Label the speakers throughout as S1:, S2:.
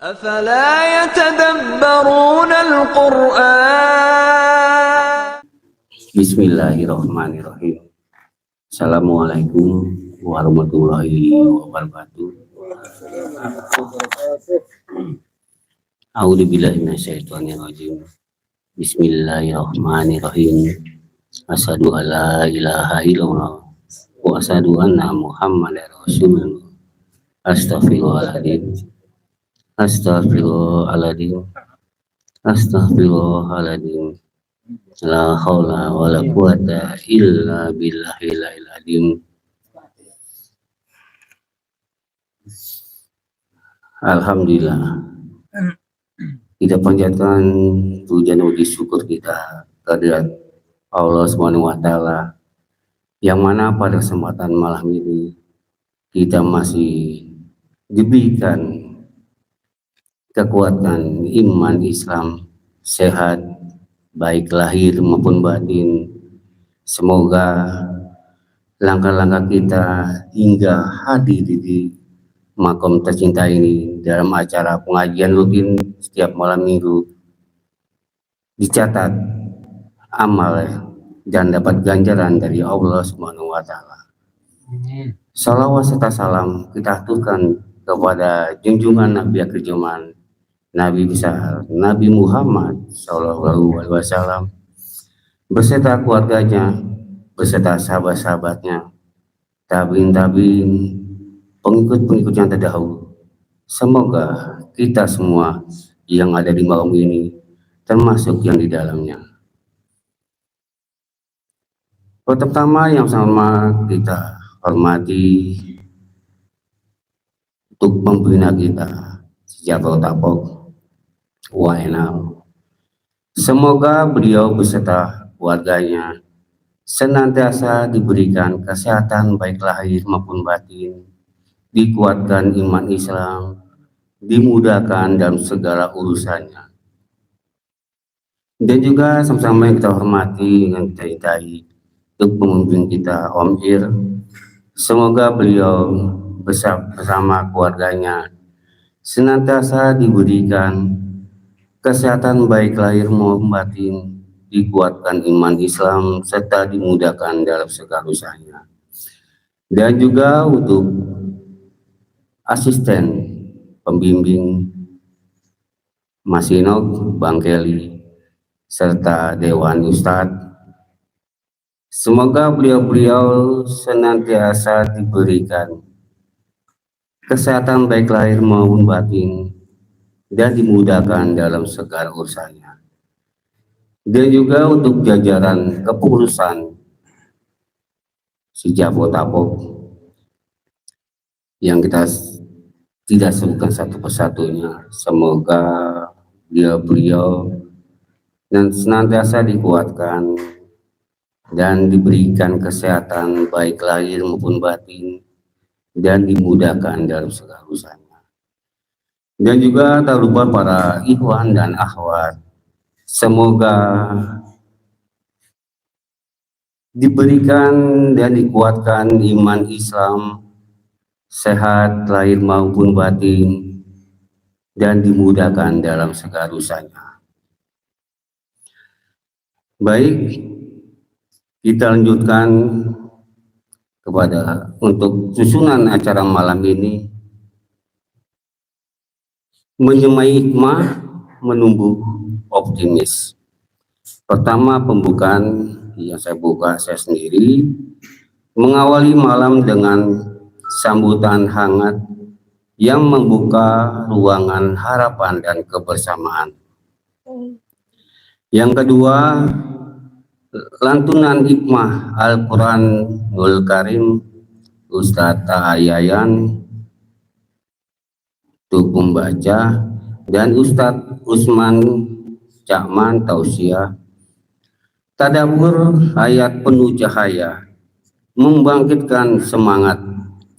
S1: أفلا يتدبرون القرآن.
S2: Bismillahirrahmanirrahim. Assalamualaikum warahmatullahi wabarakatuh. A'udzubillahi minasyaitonirrajim. Bismillahirrahmanirrahim. Asyhadu alla ilaha illallah wa asyhadu anna Muhammadar Rasulullah. Astaghfirullahaladzim. Astaghfirullahaladzim. Astaghfirullahaladzim. La haula wala quwata illa billahil azim. Alhamdulillah, kita panjatkan puja puji syukur kita kehadirat Allah Subhanahu wa taala, yang mana pada kesempatan malam ini kita masih diberikan kekuatan iman Islam, sehat baik lahir maupun batin. Semoga langkah-langkah kita hingga hadir di makom tercinta ini dalam acara pengajian rutin setiap malam minggu dicatat amal dan dapat ganjaran dari Allah Subhanahu wa taala. Salawat serta salam kita aturkan kepada junjungan Nabi akhir zaman, Nabi besar Nabi Muhammad Shallallahu Alaihi Wasallam beserta keluarganya, beserta sahabat-sahabatnya, tabiin, pengikut-pengikut yang terdahulu. Semoga kita semua yang ada di malam ini termasuk yang di dalamnya. Pertama yang sama kita hormati untuk pembina kita Sejatau Tapok Waenal. Semoga beliau beserta keluarganya senantiasa diberikan kesehatan baik lahir maupun batin, dikuatkan iman Islam, dimudahkan dalam segala urusannya. Dan juga sama-sama yang kita hormati, yang kita cintai, untuk pemimpin kita Om Ir, semoga beliau bersama keluarganya senantiasa diberikan kesehatan baik lahir maupun batin, dikuatkan iman Islam, serta dimudahkan dalam segala usahanya. Dan juga untuk asisten pembimbing Mas Inok, Bang Kelly, serta Dewan Ustadz, semoga beliau senantiasa diberikan kesehatan baik lahir maupun batin dan dimudahkan dalam segala urusannya. Dan juga untuk jajaran kepengurusan Sejatau Tapok yang kita tidak sebutkan satu persatunya, semoga beliau dan senantiasa dikuatkan dan diberikan kesehatan baik lahir maupun batin dan dimudahkan dalam segala urusannya. Dan juga tak lupa para ikhwan dan akhwat, semoga diberikan dan dikuatkan iman Islam, sehat lahir maupun batin, dan dimudahkan dalam segala urusannya. Baik, kita lanjutkan kepada untuk susunan acara malam ini, menyemai hikmah menumbuh optimis. Pertama, pembukaan yang saya buka saya sendiri, mengawali malam dengan sambutan hangat yang membuka ruangan harapan dan kebersamaan. Yang kedua, lantunan hikmah Al-Quranul Karim Ustadz Tahayayan untuk membaca, dan Ustadz Usman Cakman Tausiah tadabbur ayat penuh cahaya, membangkitkan semangat,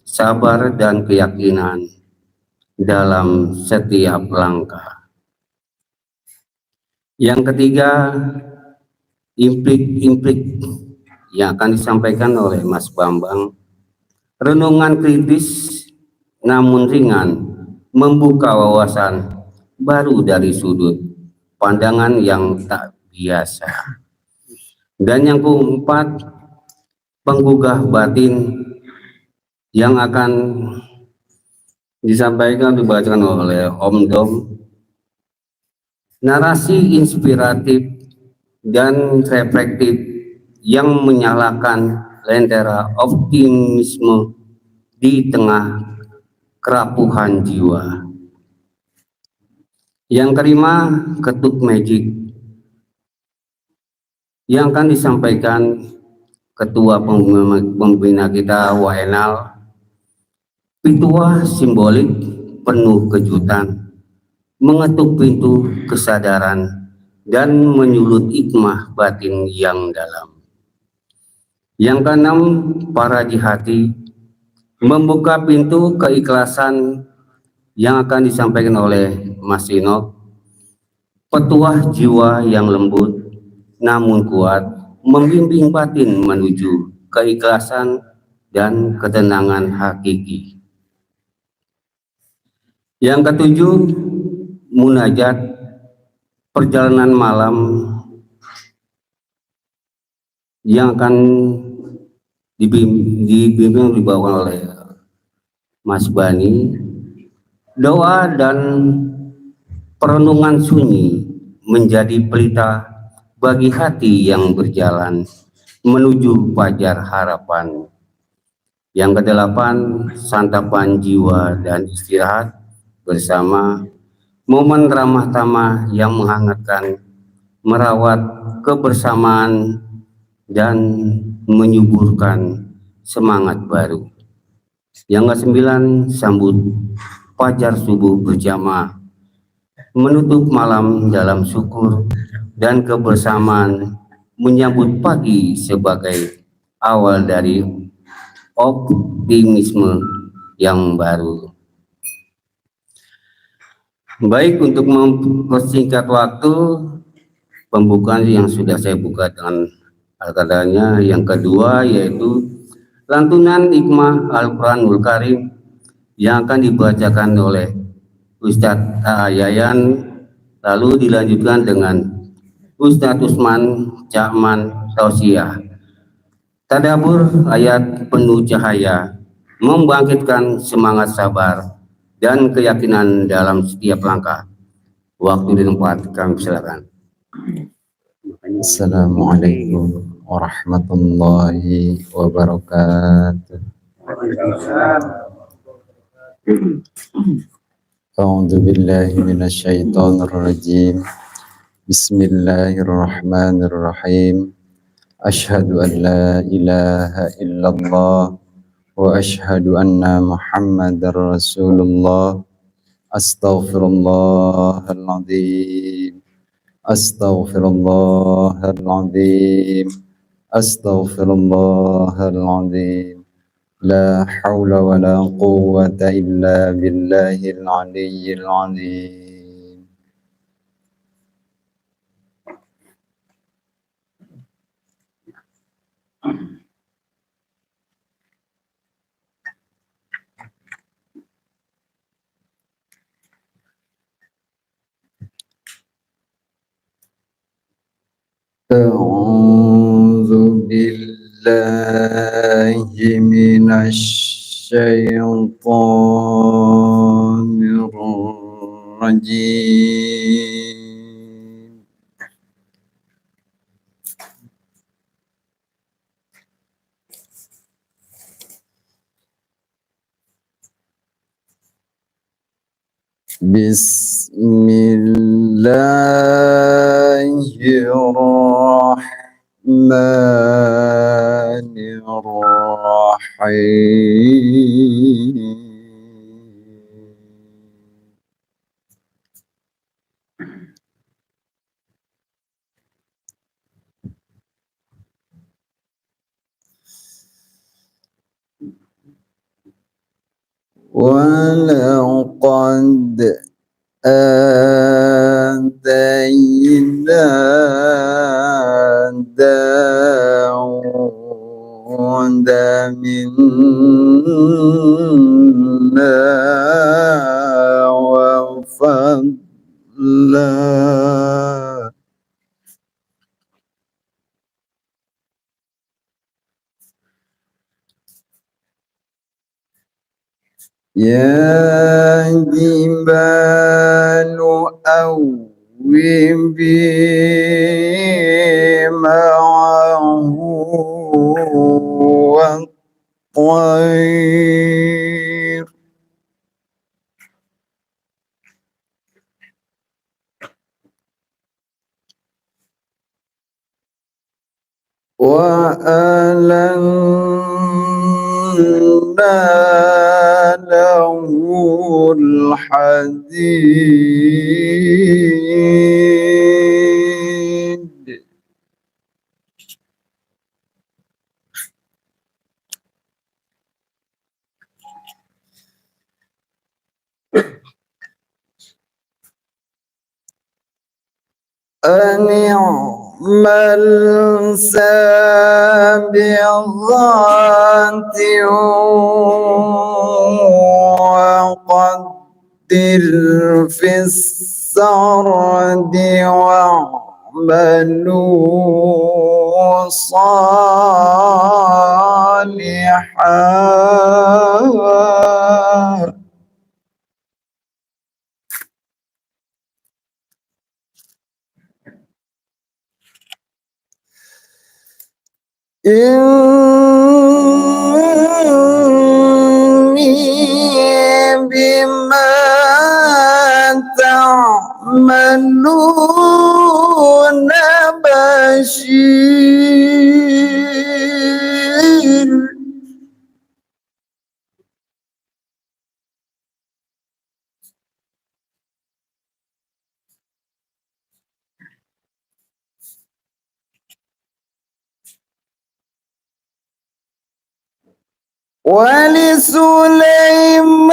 S2: sabar dan keyakinan dalam setiap langkah. Yang ketiga, implik-implik yang akan disampaikan oleh Mas Bambang, renungan kritis namun ringan membuka wawasan baru dari sudut pandangan yang tak biasa. Dan yang keempat, penggugah batin yang akan disampaikan dibacakan oleh Om Dom, narasi inspiratif dan reflektif yang menyalakan lentera optimisme di tengah kerapuhan jiwa. Yang kelima, ketuk magic yang akan disampaikan Ketua Pembina kita Waenal, ritual simbolik penuh kejutan, mengetuk pintu kesadaran dan menyulut hikmah batin yang dalam. Yang keenam, para jihati, membuka pintu keikhlasan yang akan disampaikan oleh Mas Ino, petuah jiwa yang lembut namun kuat, membimbing batin menuju keikhlasan dan ketenangan hakiki. Yang ketujuh, munajat perjalanan malam yang akan dibimbing dibawa oleh Mas Bani. Doa dan perenungan sunyi menjadi pelita bagi hati yang berjalan menuju fajar harapan. Yang kedelapan, santapan jiwa dan istirahat bersama, momen ramah tamah yang menghangatkan, merawat kebersamaan dan menyuburkan semangat baru. Yang kesembilan, sambut fajar subuh berjamaah, menutup malam dalam syukur dan kebersamaan, menyambut pagi sebagai awal dari optimisme yang baru. Baik, untuk mempersingkat waktu, pembukaan yang sudah saya buka dengan al-qadanya. Yang kedua yaitu lantunan hikmah Al-Quranul Karim yang akan dibacakan oleh Ustadz Yayan, lalu dilanjutkan dengan Ustadz Usman Cakman Tausiah. Tadabur ayat penuh cahaya, membangkitkan semangat sabar dan keyakinan dalam setiap langkah. Waktu di tempat kami silakan.
S3: Assalamualaikum warahmatullahi wabarakatuh. A'udzu billahi minasyaitonir rajim. Bismillahirrahmanirrahim. Asyhadu an la ilaha illallah wa asyhadu anna Muhammadar Rasulullah. Astaghfirullahaladzim. Astaghfirullahaladzim. Astaghfirullahaladzim. La haula wa la quwwata illa billahil aliyyil azim. A'udzu billahi minasy syaithanir rajim. Bismillahirrahmanirrahim. وَلَقَدْ آتَيْنَا دَاوُودَ مِنَّا فضلا يا جبال أوبي معه والطير وألنا له الحديد أن اعمل سابغات وقدر في السرد واعملوا صالحا إني بما تعملون بشير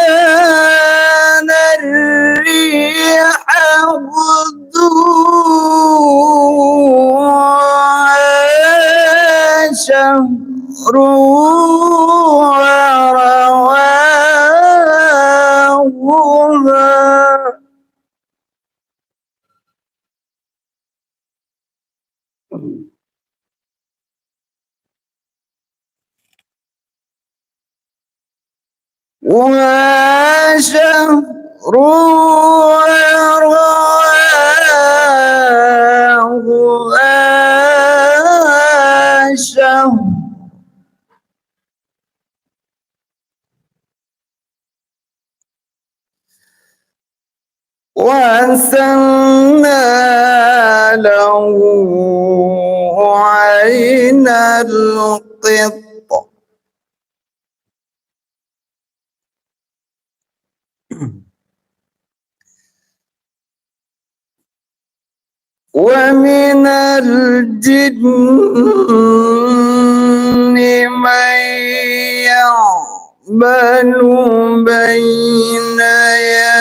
S3: ولسليمان الريح غدوها شهر ورواهها وشهر رواهها شهر وأنزلنا له عين القط ومن الجن من يعمل بين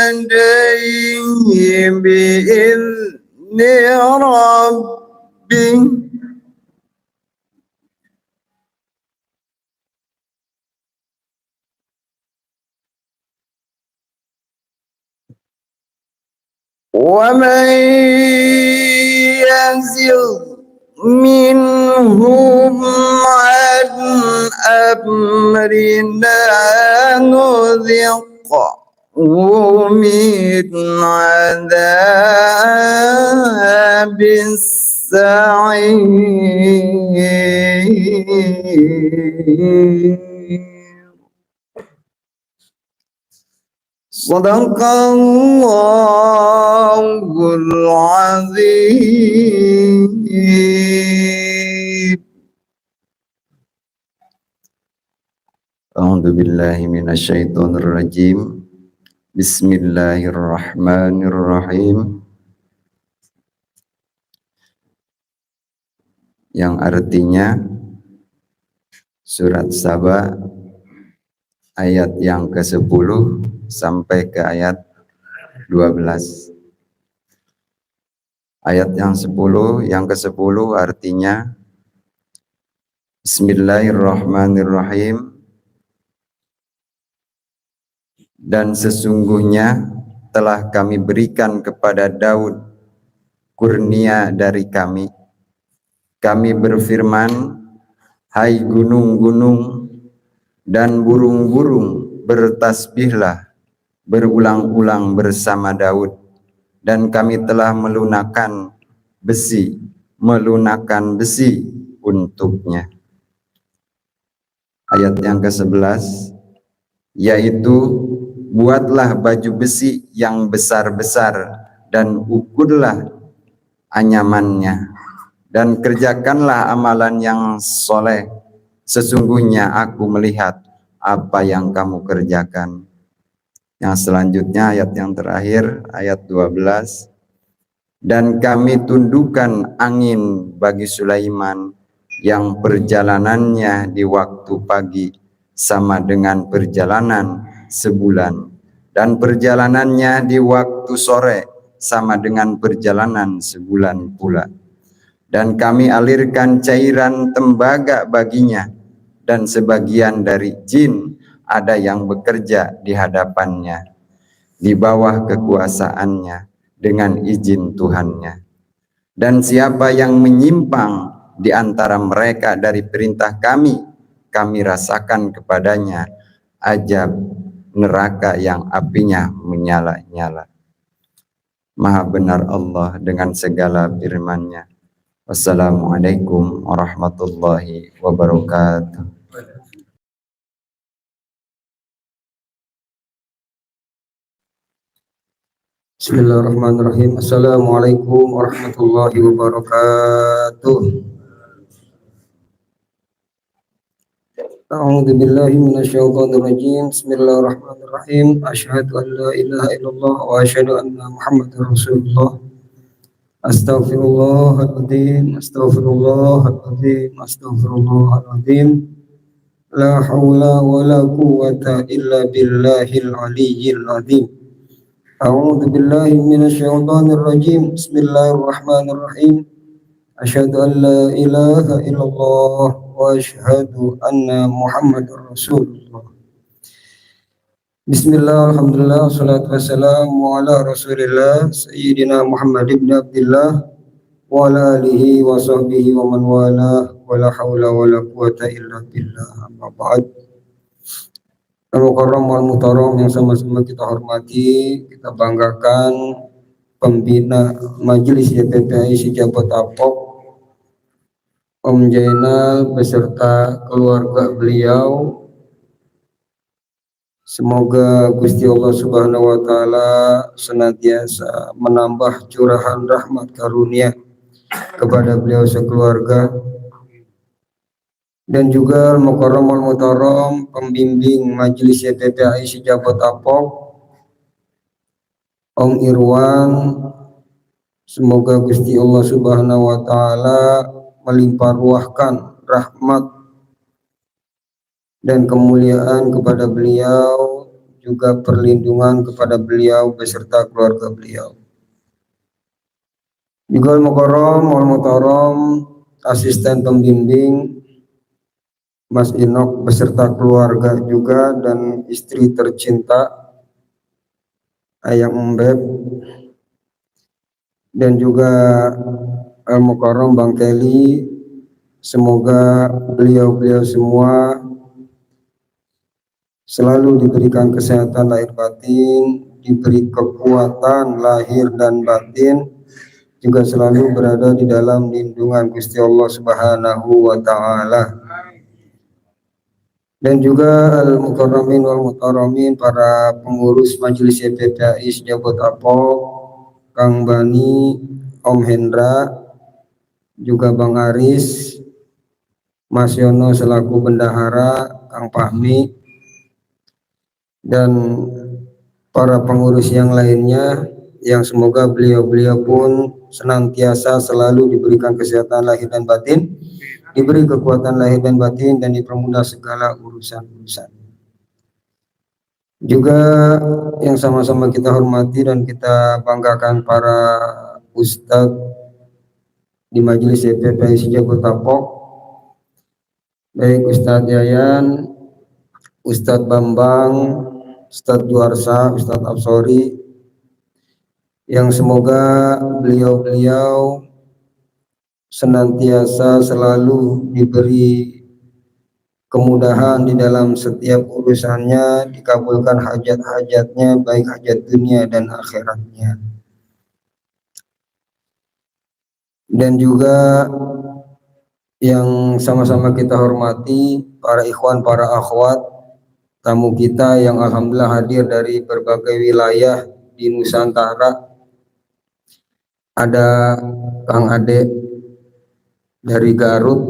S3: يديه بإذن ربه ومن يزغ منهم عن أمرنا نذقه من عذاب السعير صدق الله العظيم. A'udzu billahi minasyaitonir rajim. Bismillahirrahmanirrahim. Yang artinya surat Saba ayat yang ke-10 sampai ke ayat 12. Ayat yang 10, yang ke-10 artinya Bismillahirrahmanirrahim. Dan sesungguhnya telah kami berikan kepada Daud kurnia dari kami. Kami berfirman, hai gunung-gunung dan burung-burung, bertasbihlah berulang-ulang bersama Daud. Dan kami telah melunakkan besi untuknya. Ayat yang ke-11, yaitu buatlah baju besi yang besar-besar dan ukurlah anyamannya, dan kerjakanlah amalan yang soleh. Sesungguhnya aku melihat apa yang kamu kerjakan. Yang selanjutnya ayat yang terakhir, ayat 12. Dan kami tundukkan angin bagi Sulaiman yang perjalanannya di waktu pagi sama dengan perjalanan sebulan, dan perjalanannya di waktu sore sama dengan perjalanan sebulan pula. Dan kami alirkan cairan tembaga baginya, dan sebagian dari jin ada yang bekerja di hadapannya di bawah kekuasaannya dengan izin Tuhannya. Dan siapa yang menyimpang di antara mereka dari perintah kami, kami rasakan kepadanya azab neraka yang apinya menyala-nyala. Maha benar Allah dengan segala firman-Nya. Wassalamualaikum warahmatullahi wabarakatuh.
S4: Bismillahirrahmanirrahim. Assalamualaikum warahmatullahi wabarakatuh. A'udzu billahi minasyaitonir rajim. Bismillahirrahmanirrahim. Asyhadu an la ilaha illallah wa asyhadu anna Muhammadar Rasulullah. Astaghfirullahaladzim, astaghfirullahaladzim, astaghfirullahaladzim. La haula wa la quwwata illa billahil aliyyil azim. A'udzu billahi minasyaitonir rajim. Bismillahirrahmanirrahim. Asyhadu an la ilaha illallah wa asyhadu anna Muhammadar Rasulullah. Bismillah, alhamdulillah, salatu wassalamu ala rasulillah Sayyidina Muhammad ibn Abdillah wa ala alihi wa sahbihi wa man wala wa la hawla wa la quwata illa billah. Amma ba'd. Al-Mukarram wal-Muhtaram yang sama-sama kita hormati, kita banggakan pembina Majelis YPPI Sejabat Apok, Om Jainal beserta keluarga beliau. Semoga Gusti Allah Subhanahu wa taala senantiasa menambah curahan rahmat karunia kepada beliau sekeluarga, dan juga Al-Mukarram wal-Muhtaram pembimbing Majelis YPPI Sejabat Apok, Om Irwan. Semoga Gusti Allah Subhanahu wa taala melimpah ruahkan rahmat dan kemuliaan kepada beliau, juga perlindungan kepada beliau beserta keluarga beliau. Juga Al-Mukarram wal-Muhtaram asisten pembimbing Mas Inok beserta keluarga juga, dan istri tercinta Ayang Mbeb, dan juga Al-Mukarram Bang Kelly. Semoga beliau-beliau semua selalu diberikan kesehatan lahir batin, diberi kekuatan lahir dan batin, juga selalu berada di dalam lindungan Gusti Allah Subhanahu wa taala. Dan juga Al-Mukarramin wal Muhtaramin para pengurus Majelis YPPI Sejabat Apok, Kang Bani, Om Hendra, juga Bang Aris, Mas Yono selaku bendahara, Kang Fahmi, dan para pengurus yang lainnya, yang semoga beliau-beliau pun senantiasa selalu diberikan kesehatan lahir dan batin, diberi kekuatan lahir dan batin, dan dipermudah segala urusan-urusan. Juga yang sama-sama kita hormati dan kita banggakan para ustadz di Majelis YPPI Sejabat Apok, baik Ustadz Yayan, Ustadz Bambang, Ustadz Juarsa, Ustadz Absori, yang semoga beliau-beliau senantiasa selalu diberi kemudahan di dalam setiap urusannya, dikabulkan hajat-hajatnya, baik hajat dunia dan akhiratnya. Dan juga yang sama-sama kita hormati para ikhwan, para akhwat, tamu kita yang alhamdulillah hadir dari berbagai wilayah di Nusantara. Ada Kang Ade dari Garut,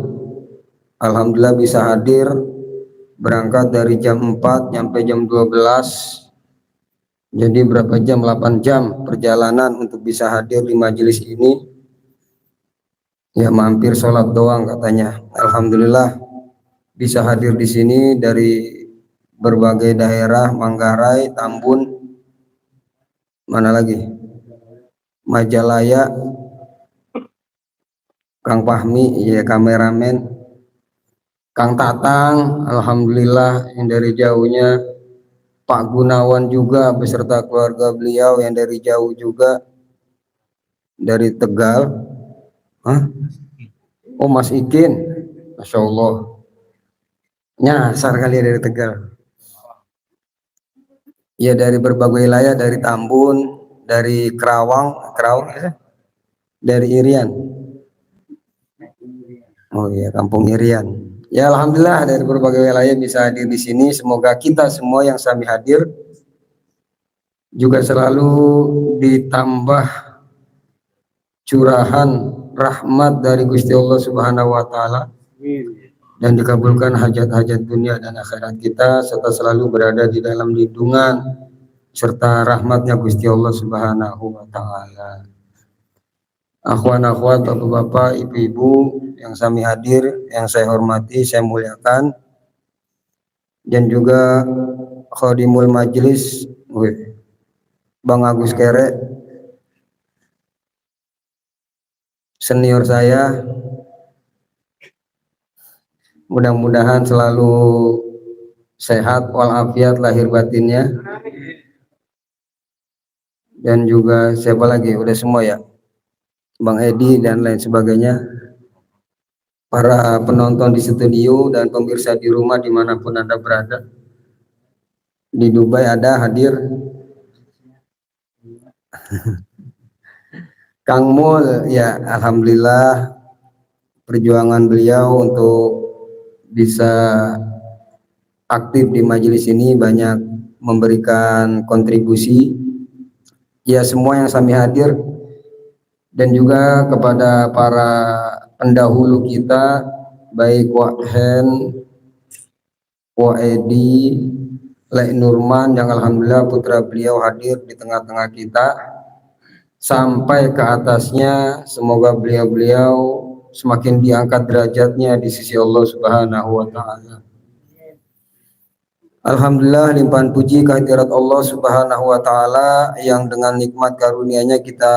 S4: alhamdulillah bisa hadir, berangkat dari jam 4 sampai jam 12. Jadi berapa jam? 8 jam perjalanan untuk bisa hadir di majelis ini. Ya mampir sholat doang katanya. Alhamdulillah bisa hadir di sini dari berbagai daerah, Manggarai, Tambun, mana lagi? Majalaya, Kang Fahmi, ya kameramen, Kang Tatang, alhamdulillah yang dari jauhnya, Pak Gunawan juga beserta keluarga beliau yang dari jauh juga, dari Tegal. Hah? Oh Mas Ikin, Masya Allah, nyasar kali ya dari Tegal. Ya dari berbagai wilayah, dari Tambun, dari Kerawang ya? Dari Irian. Oh iya, Kampung Irian. Ya alhamdulillah dari berbagai wilayah bisa hadir di sini. Semoga kita semua yang sami hadir juga selalu ditambah curahan rahmat dari Gusti Allah Subhanahu wa taala dan dikabulkan hajat-hajat dunia dan akhirat kita, serta selalu berada di dalam lindungan serta rahmatnya Gusti Allah Subhanahu wa taala. Akhwan akhwat, bapak-bapak, ibu-ibu yang sami hadir, yang saya hormati, saya muliakan, dan juga khadimul majlis Bang Agus Kere, senior saya, mudah-mudahan selalu sehat walafiat lahir batinnya. Dan juga siapa lagi, udah semua ya, Bang Edi dan lain sebagainya, para penonton di studio dan pemirsa di rumah dimanapun Anda berada. Di Dubai ada hadir Kang Mul, ya alhamdulillah perjuangan beliau untuk bisa aktif di majelis ini banyak memberikan kontribusi. Ya semua yang kami hadir, dan juga kepada para pendahulu kita, baik Wak Hen, Wak Edi, Lek Nurman yang alhamdulillah putra beliau hadir di tengah-tengah kita, sampai ke atasnya, semoga beliau-beliau semakin diangkat derajatnya di sisi Allah Subhanahu wa taala. Alhamdulillah limpahan puji kehadirat Allah Subhanahu wa taala yang dengan nikmat karunia-Nya kita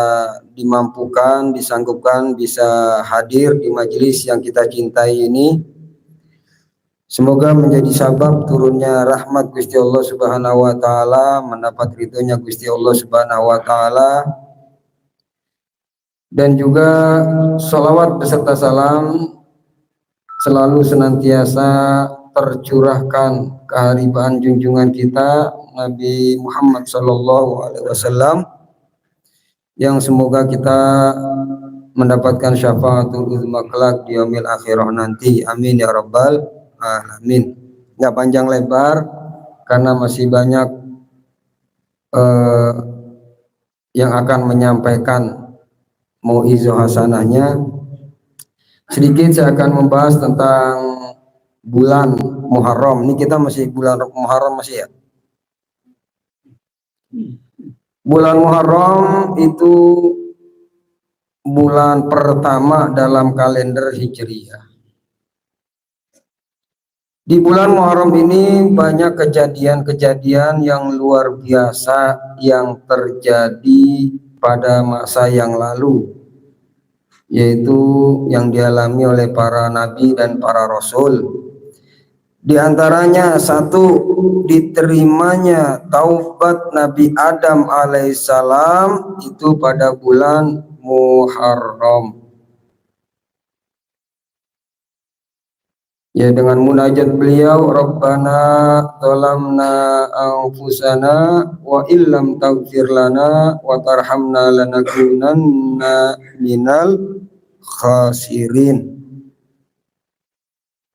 S4: dimampukan, disanggupkan bisa hadir di majelis yang kita cintai ini. Semoga menjadi sabab turunnya rahmat Gusti Allah Subhanahu wa taala, mendapat ridhonya Gusti Allah Subhanahu wa taala, dan juga sholawat beserta salam selalu senantiasa tercurahkan keharibaan junjungan kita Nabi Muhammad SAW, yang semoga kita mendapatkan syafaatul uzma kelak di yaumil akhirah nanti. Amin ya rabbal alamin. Nggak panjang lebar karena masih banyak yang akan menyampaikan mau'izah hasanahnya. Sedikit saya akan membahas tentang bulan Muharram. Ini kita masih bulan Muharram masih ya. Bulan Muharram itu bulan pertama dalam kalender Hijriyah. Di bulan Muharram ini banyak kejadian-kejadian yang luar biasa yang terjadi pada masa yang lalu, yaitu yang dialami oleh para nabi dan para rasul. Di antaranya satu, diterimanya taubat Nabi Adam alaihissalam itu pada bulan Muharram. Ya, dengan munajat beliau, Rabbana zalamna anfusana wa illam taghfir lana wa tarhamna lanakunanna minal khasirin.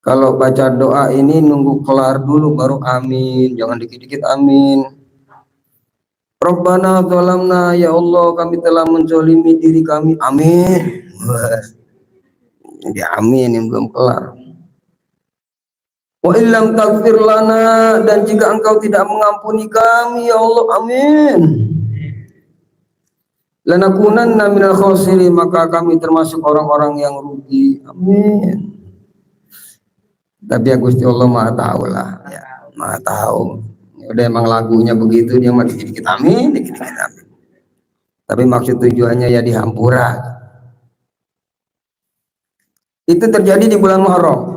S4: Kalau baca doa ini nunggu kelar dulu baru amin, jangan dikit-dikit amin. Rabbana zalamna, ya Allah kami telah menzalimi diri kami, amin. Ya amin yang belum kelar. Wa illam taghfir lana, dan jika engkau tidak mengampuni kami ya Allah, amin. Lanakunanna minal khasirin, maka kami termasuk orang-orang yang rugi, amin. Tapi ya Gusti Allah Maha tahu lah, ya, Maha tahu. Ya udah emang lagunya begitu, dia mah dikit-dikit amin, dikit-dikit amin. Tapi maksud tujuannya ya dihampura. Itu terjadi di bulan Muharram.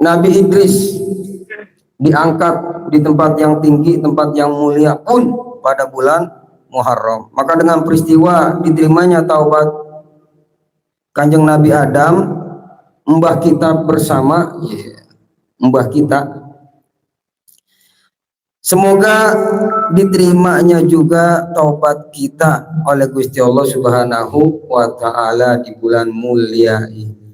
S4: Nabi Idris diangkat di tempat yang tinggi, tempat yang mulia pun pada bulan Muharram. Maka dengan peristiwa diterimanya taubat Kanjeng Nabi Adam, mbah kita bersama, mbah kita, semoga diterimanya juga taubat kita oleh Gusti Allah Subhanahu wa Ta'ala di bulan mulia ini.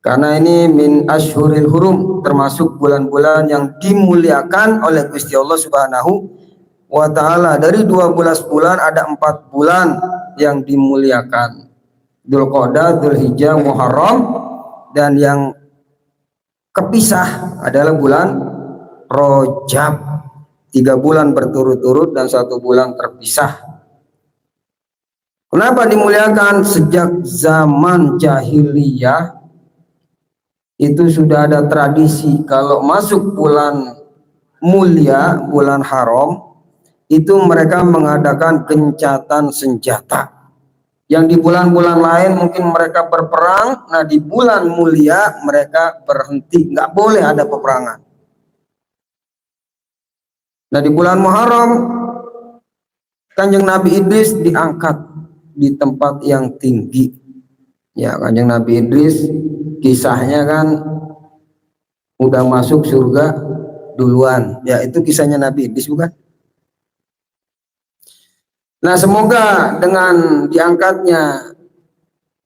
S4: Karena ini min ashuril hurum, termasuk bulan-bulan yang dimuliakan oleh Gusti Allah Subhanahu wa Ta'ala. Dari 12 bulan ada 4 bulan yang dimuliakan, Dzulqa'dah, Dzulhijjah, Muharram, dan yang kepisah adalah bulan Rajab. 3 bulan berturut-turut dan 1 bulan terpisah. Kenapa dimuliakan? Sejak zaman jahiliyah itu sudah ada tradisi kalau masuk bulan mulia, bulan haram, itu mereka mengadakan gencatan senjata. Yang di bulan-bulan lain mungkin mereka berperang, nah di bulan mulia mereka berhenti, nggak boleh ada peperangan. Nah di bulan Muharram, Kanjeng Nabi Idris diangkat di tempat yang tinggi. Ya, Kanjeng Nabi Idris kisahnya kan udah masuk surga duluan. Ya, itu kisahnya Nabi Idris bukan? Nah, semoga dengan diangkatnya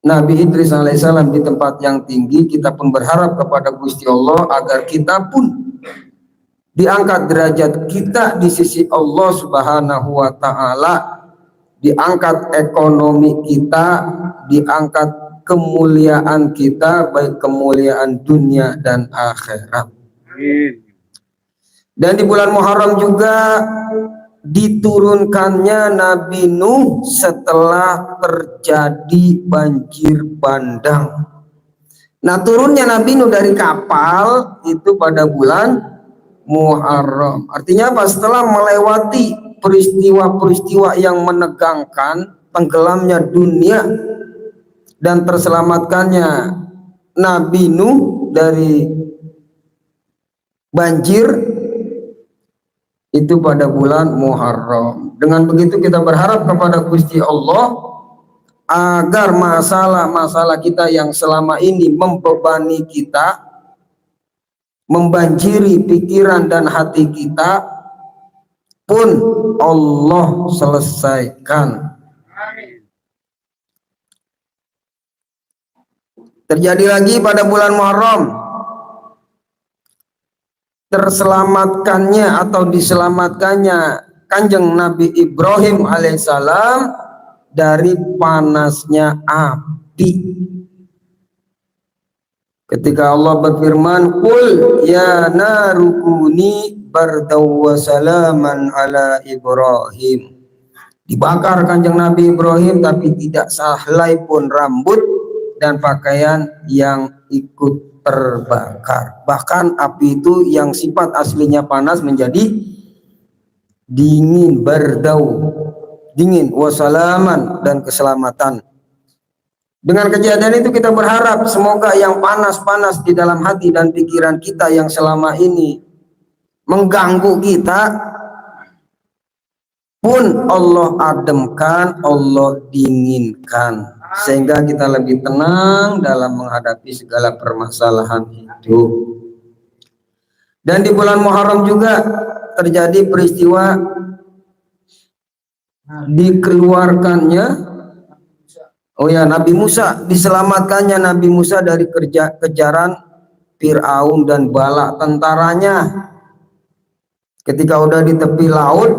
S4: Nabi Idris alaihissalam di tempat yang tinggi, kita pun berharap kepada Gusti Allah agar kita pun diangkat derajat kita di sisi Allah Subhanahu wa Ta'ala, diangkat ekonomi kita, diangkat kemuliaan kita, baik kemuliaan dunia dan akhirat. Dan di bulan Muharram juga diturunkannya Nabi Nuh setelah terjadi banjir bandang. Nah, turunnya Nabi Nuh dari kapal itu pada bulan Muharram. Artinya apa? Setelah melewati peristiwa-peristiwa yang menegangkan, tenggelamnya dunia dan terselamatkannya Nabi Nuh dari banjir, itu pada bulan Muharram. Dengan begitu kita berharap kepada Gusti Allah agar masalah-masalah kita yang selama ini membebani kita, membanjiri pikiran dan hati kita, pun Allah selesaikan. Terjadi lagi pada bulan Muharram, terselamatkannya atau diselamatkannya Kanjeng Nabi Ibrahim alaihissalam dari panasnya api. Ketika Allah berfirman, "Qul ya narukuni bardaw wa salaman ala Ibrahim." Dibakar Kanjeng Nabi Ibrahim, tapi tidak sehelai pun rambut dan pakaian yang ikut terbakar. Bahkan api itu yang sifat aslinya panas menjadi dingin, bardau, dingin, wasalaman, dan keselamatan. Dengan kejadian itu kita berharap semoga yang panas-panas di dalam hati dan pikiran kita yang selama ini mengganggu kita pun Allah ademkan, Allah dinginkan, sehingga kita lebih tenang dalam menghadapi segala permasalahan hidup. Dan di bulan Muharram juga terjadi peristiwa dikeluarkannya Nabi Musa, diselamatkannya Nabi Musa dari kejaran Fir'aun dan bala tentaranya. Ketika udah di tepi laut,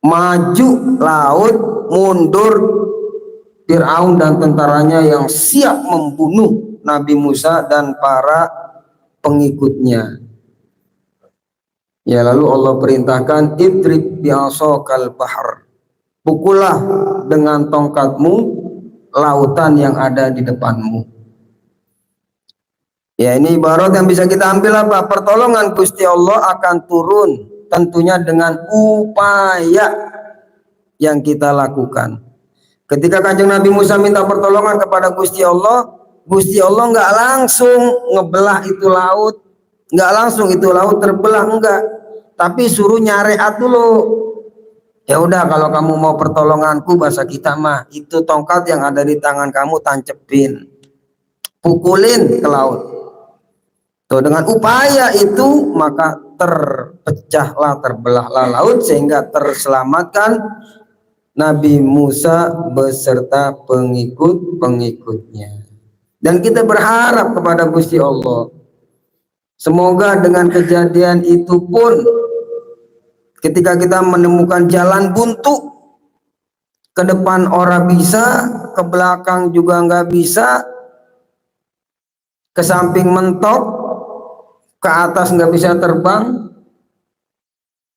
S4: maju laut, mundur Fir'aun dan tentaranya yang siap membunuh Nabi Musa dan para pengikutnya. Ya, lalu Allah perintahkan idrib bi'asokal bahr, pukullah dengan tongkatmu lautan yang ada di depanmu. Ya, ini ibarat yang bisa kita ambil apa? Pertolongan Gusti Allah akan turun tentunya dengan upaya yang kita lakukan. Ketika Kanjeng Nabi Musa minta pertolongan kepada Gusti Allah nggak langsung ngebelah itu laut, nggak langsung itu laut terbelah, enggak, tapi suruh nyareat dulu. Ya udah, kalau kamu mau pertolonganku, bahasa kita mah, itu tongkat yang ada di tangan kamu tancepin, pukulin ke laut. Tuh, dengan upaya itu maka terpecahlah, terbelahlah laut sehingga terselamatkan Nabi Musa beserta pengikut-pengikutnya. Dan kita berharap kepada Gusti Allah, semoga dengan kejadian itu pun ketika kita menemukan jalan buntu, ke depan orang bisa, ke belakang juga nggak bisa, ke samping mentok, ke atas nggak bisa terbang,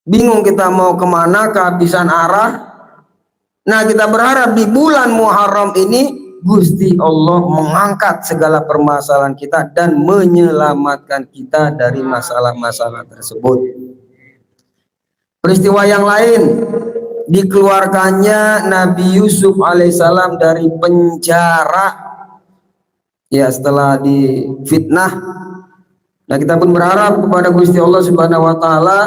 S4: bingung kita mau kemana, kehabisan arah. Nah, kita berharap di bulan Muharram ini Gusti Allah mengangkat segala permasalahan kita dan menyelamatkan kita dari masalah-masalah tersebut. Peristiwa yang lain, dikeluarkannya Nabi Yusuf alaihissalam dari penjara, ya, setelah difitnah. Nah, kita pun berharap kepada Gusti Allah Subhanahu wa taala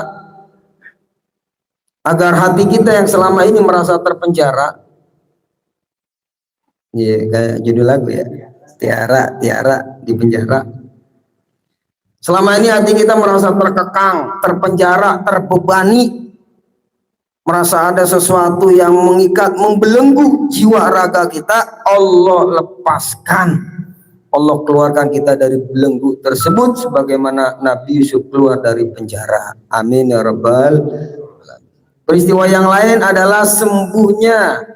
S4: agar hati kita yang selama ini merasa terpenjara, ya, kayak judul lagu ya, tiara di penjara. Selama ini hati kita merasa terkekang, terpenjara, terbebani, merasa ada sesuatu yang mengikat, membelenggu jiwa raga kita. Allah lepaskan, Allah keluarkan kita dari belenggu tersebut sebagaimana Nabi Yusuf keluar dari penjara. Amin ya rabbal alamin. Peristiwa yang lain adalah sembuhnya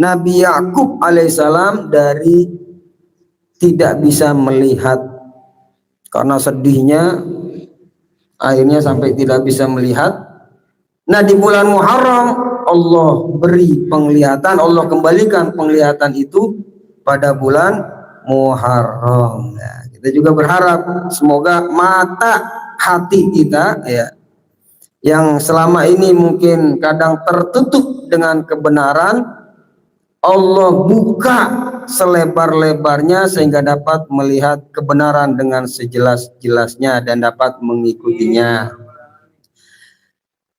S4: Nabi Yakub alaihissalam dari tidak bisa melihat karena sedihnya, akhirnya sampai tidak bisa melihat. Nah, di bulan Muharram Allah beri penglihatan, Allah kembalikan penglihatan itu pada bulan Muharram. Nah, kita juga berharap semoga mata hati kita, ya, yang selama ini mungkin kadang tertutup dengan kebenaran, Allah buka selebar-lebarnya sehingga dapat melihat kebenaran dengan sejelas-jelasnya dan dapat mengikutinya.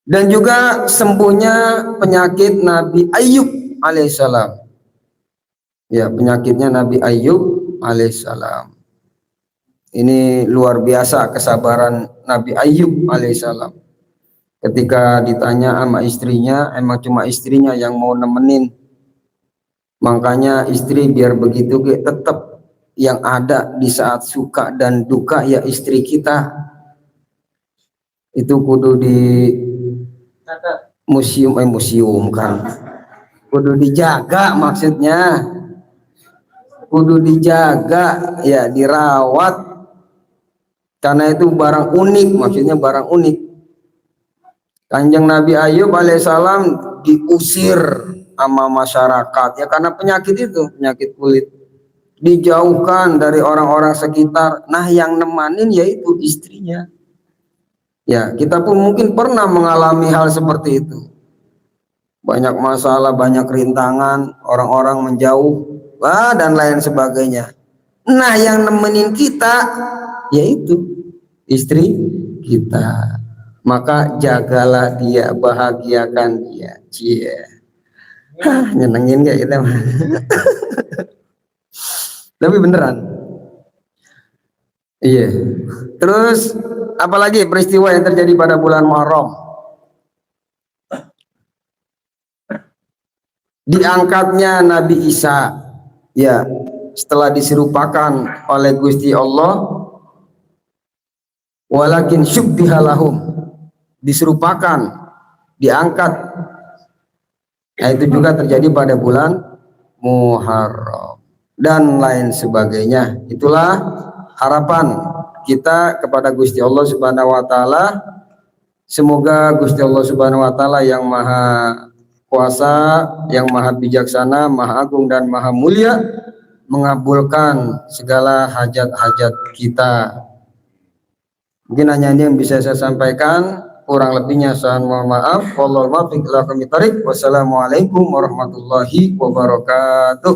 S4: Dan juga sembuhnya penyakit Nabi Ayub alaihissalam. Ya, penyakitnya Nabi Ayub alaihissalam. Ini luar biasa kesabaran Nabi Ayub alaihissalam. Ketika ditanya sama istrinya, emang cuma istrinya yang mau nemenin. Makanya istri biar begitu tetap yang ada di saat suka dan duka ya istri kita. Itu kudu di museum kan. Kudu dijaga, maksudnya. Kudu dijaga, ya, dirawat. Karena itu barang unik, maksudnya barang unik. Kanjeng Nabi Ayub alaihissalam diusir sama masyarakat, ya, karena penyakit itu, penyakit kulit, dijauhkan dari orang-orang sekitar. Nah, yang nemanin yaitu istrinya. Ya, kita pun mungkin pernah mengalami hal seperti itu. Banyak masalah, banyak rintangan, orang-orang menjauh, dan lain sebagainya. Nah, yang nemenin kita yaitu istri kita. Maka jagalah dia, bahagiakan dia. Cie. Nyenengin gak kita? Tapi beneran. Iya. Terus apalagi peristiwa yang terjadi pada bulan Muharram? Diangkatnya Nabi Isa, ya, setelah diserupakan oleh Gusti Allah, walakin syubbihalahum, diserupakan, diangkat. Nah, itu juga terjadi pada bulan Muharram dan lain sebagainya. Itulah harapan kita kepada Gusti Allah Subhanahu wa taala. Semoga Gusti Allah Subhanahu wa taala yang Maha Kuasa, yang Maha Bijaksana, Maha Agung dan Maha Mulia mengabulkan segala hajat-hajat kita. Mungkin hanya ini yang bisa saya sampaikan, kurang lebihnya saya mohon maaf. Wassalamualaikum warahmatullahi wabarakatuh.